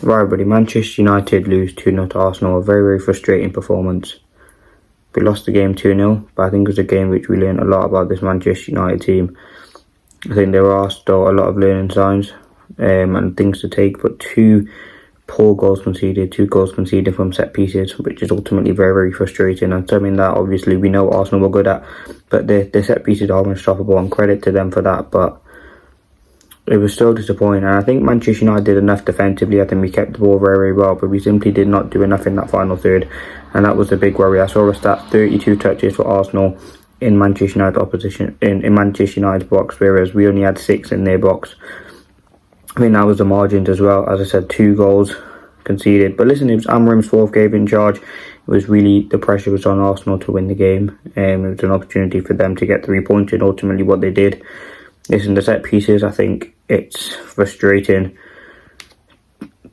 Right, buddy. Manchester United lose 2-0 to Arsenal. A very, very frustrating performance. We lost the game 2-0, but I think it was a game which we learned a lot about this Manchester United team. I think there are still a lot of learning signs and things to take, but two goals conceded from set pieces, which is ultimately very, very frustrating, and something that obviously we know Arsenal were good at, but the set pieces are unstoppable, and credit to them for that. But it was still disappointing, and I think Manchester United did enough defensively. I think we kept the ball very, very well, but we simply did not do enough in that final third, and that was the big worry. I saw a stat: 32 touches for Arsenal in Manchester United opposition in Manchester United's box, whereas we only had 6 in their box. I think that was the margins as well. As I said, 2 goals conceded. But listen, it was Amorim's 4th game in charge. It was really, the pressure was on Arsenal to win the game. It was an opportunity for them to get 3 points, and ultimately what they did. Listen, the set pieces, I think it's frustrating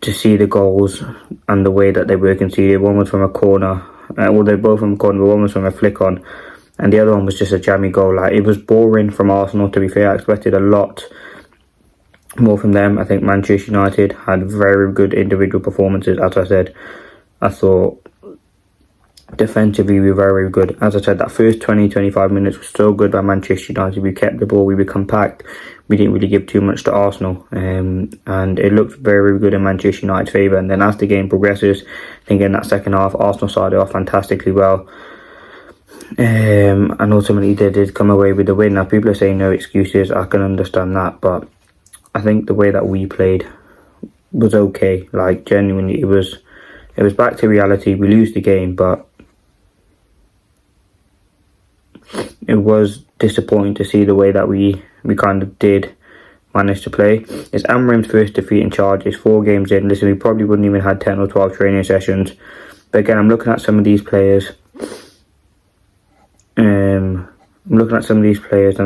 to see the goals and the way that they were conceded. One was from a corner. Well, they're both from a corner, but one was from a flick on. And the other one was just a jammy goal. Like, it was boring from Arsenal, to be fair. I expected a lot more from them. I think Manchester United had very good individual performances. As I said, I thought defensively we were very, very good. As I said, that first 20-25 minutes was so good by Manchester United. We kept the ball, we were compact, we didn't really give too much to Arsenal, and it looked very, very good in Manchester United's favour. And then as the game progresses, I think in that second half Arsenal started off fantastically well, and ultimately they did come away with the win. Now people are saying no excuses, I can understand that, but I think the way that we played was okay. Like, genuinely, it was back to reality. We lose the game, but it was disappointing to see the way that we kind of did manage to play. It's Amorim's first defeat in charge. It's 4 games in. Listen, we probably wouldn't even had 10 or 12 training sessions. But again, I'm looking at some of these players. And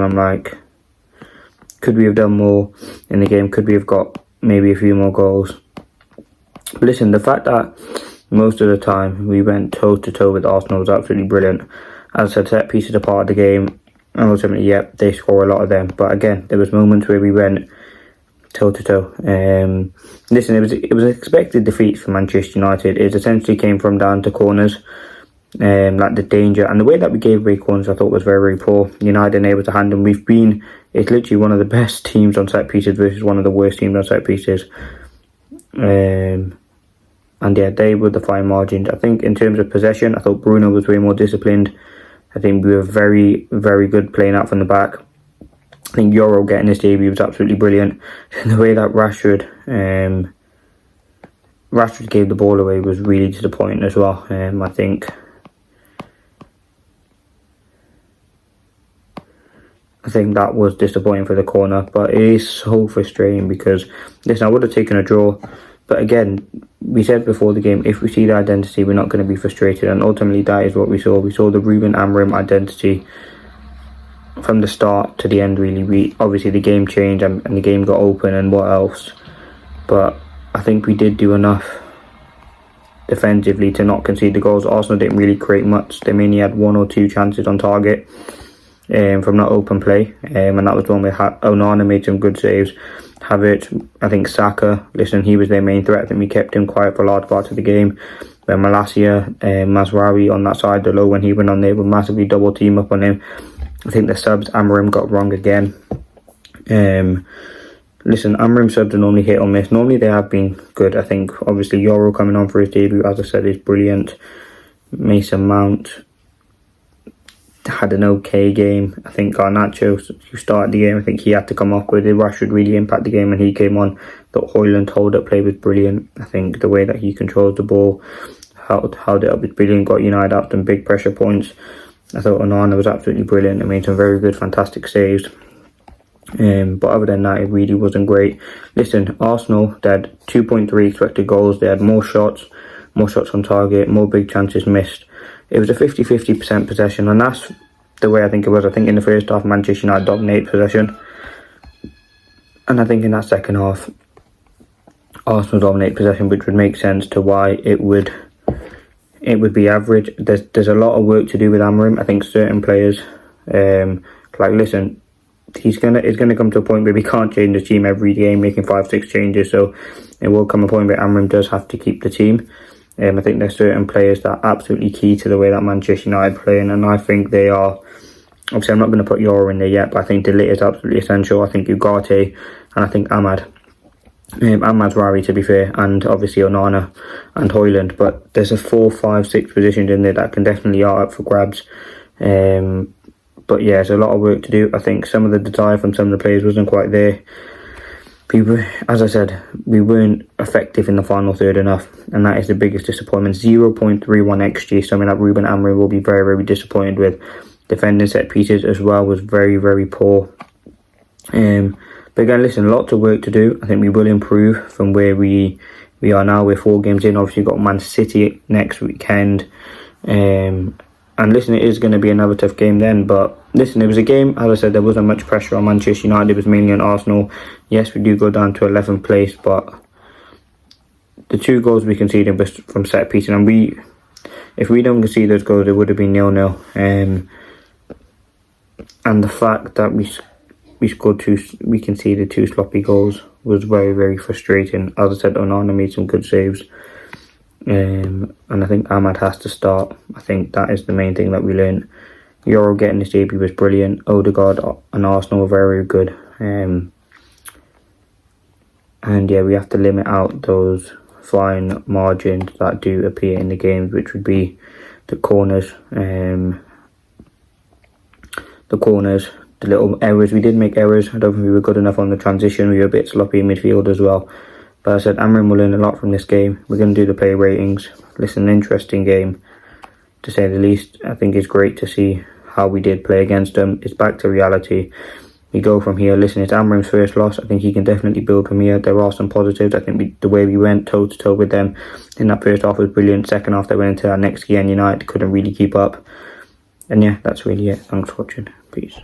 I'm like, could we have done more in the game? Could we have got maybe a few more goals? But listen, the fact that most of the time we went toe-to-toe with Arsenal was absolutely brilliant. As I said, set pieces are part of the game, and ultimately, yep, they score a lot of them. But again, there was moments where we went toe-to-toe. Listen, it was an expected defeat for Manchester United. It essentially came from down to corners. Like the danger and the way that we gave away corners, I thought was very, very poor. United unable to handle them. It's literally one of the best teams on set pieces versus one of the worst teams on set pieces. And yeah, they were the fine margins. I think in terms of possession, I thought Bruno was way more disciplined. I think we were very, very good playing out from the back. I think Euro getting his debut was absolutely brilliant. And the way that Rashford gave the ball away was really disappointing as well. I think that was disappointing for the corner, but it is so frustrating because, listen, I would have taken a draw. But again, we said before the game, if we see the identity, we're not going to be frustrated. And ultimately, that is what we saw. We saw the Ruben Amorim identity from the start to the end, really. Obviously, the game changed and the game got open and what else. But I think we did do enough defensively to not concede the goals. Arsenal didn't really create much. They mainly had 1 or 2 chances on target from that open play. And that was one where Onana made some good saves. Havertz, I think Saka, listen, he was their main threat. I think we kept him quiet for large parts of the game. But Malacia, Mazraoui on that side, the low when he went on there, would massively double team up on him. I think the subs Amorim got wrong again. Listen, Amorim subs are normally hit or miss. Normally they have been good. I think obviously Euro coming on for his debut, as I said, is brilliant. Mason Mount had an okay game. I think Garnacho, who started the game, I think he had to come off with it. Rashford really impact the game and he came on. The Højlund hold-up play was brilliant. I think the way that he controlled the ball, held it up was brilliant, got United up some big pressure points. I thought Onana was absolutely brilliant. I made some very good, fantastic saves. But other than that, it really wasn't great. Listen, Arsenal, they had 2.3 expected goals. They had more shots on target, more big chances missed. It was a 50-50% possession, and that's the way I think it was. I think in the first half, Manchester United dominated possession. And I think in that second half, Arsenal dominated possession, which would make sense to why it would be average. There's a lot of work to do with Amorim. I think certain players, it's gonna come to a point where we can't change the team every game, making 5-6 changes. So it will come a point where Amram does have to keep the team. I think there's certain players that are absolutely key to the way that Manchester United play, and I think they are. Obviously, I'm not going to put Euro in there yet, but I think De Ligt is absolutely essential. I think Ugarte, and I think Ahmad. Ahmad's Rari, to be fair, and obviously Onana and Højlund. But there's a 4, 5, 6 positions in there that can definitely are up for grabs. But yeah, there's a lot of work to do. I think some of the desire from some of the players wasn't quite there. As I said, we weren't effective in the final third enough, and that is the biggest disappointment. 0.31 XG, something that Ruben Amorim will be very, very disappointed with. Defending set pieces as well was very, very poor. But again, listen, lots of work to do. I think we will improve from where we are now. We're 4 games in. Obviously, we've got Man City next weekend. And listen, it is going to be another tough game then. But listen, it was a game, as I said, there wasn't much pressure on Manchester United. It was mainly on Arsenal. Yes, we do go down to 11th place, but the 2 goals we conceded was from set pieces. And if we don't concede those goals, it would have been 0-0. And the fact that we conceded 2 sloppy goals was very, very frustrating. As I said, Onana made some good saves. And I think Ahmad has to start. I think that is the main thing that we learned. Euro getting his debut was brilliant. Odegaard and Arsenal were very, very good. And yeah, we have to limit out those fine margins that do appear in the games, which would be the corners. The little errors. We did make errors. I don't think we were good enough on the transition. We were a bit sloppy in midfield as well. But as I said, Amram will learn a lot from this game. We're going to do the player ratings. Listen, an interesting game, to say the least. I think it's great to see how we did play against them. It's back to reality. We go from here. Listen, it's Amram's first loss. I think he can definitely build from here. There are some positives. I think the way we went toe-to-toe with them in that first half was brilliant. Second half, they went into that next game. United couldn't really keep up. And yeah, that's really it. Thanks for watching. Peace.